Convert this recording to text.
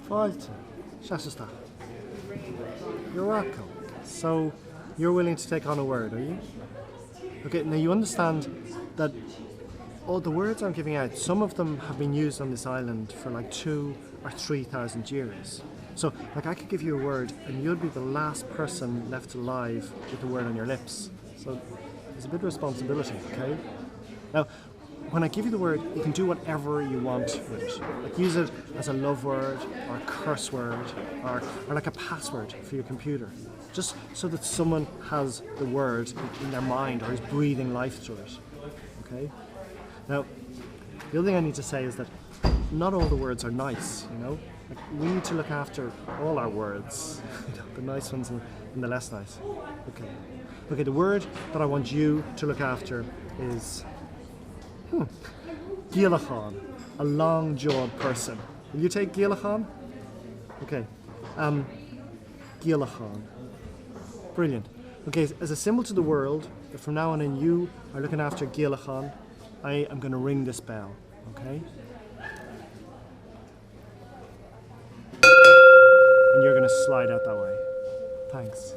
Fáilte. Seasta. You're welcome. So, you're willing to take on a word, are you? Okay, now you understand that all the words I'm giving out, some of them have been used on this island for like 2,000 or 3,000 years. So, like, I could give you a word and you'd be the last person left alive with the word on your lips. So, there's a bit of responsibility, okay? Now, when I give you the word, you can do whatever you want with it. Like, use it as a love word, or a curse word, or like a password for your computer. Just so that someone has the word in their mind or is breathing life through it, okay? Now, the other thing I need to say is that not all the words are nice, you know? Like, we need to look after all our words, you know, the nice ones and the less nice. Okay. Okay, the word that I want you to look after is Gilachan, a long-jawed person. Will you take Gilachan? Okay. Gilachan. Brilliant. Okay, as a symbol to the world, that from now on in you are looking after Gilachan, I am going to ring this bell, okay? And you're going to slide out that way. Thanks.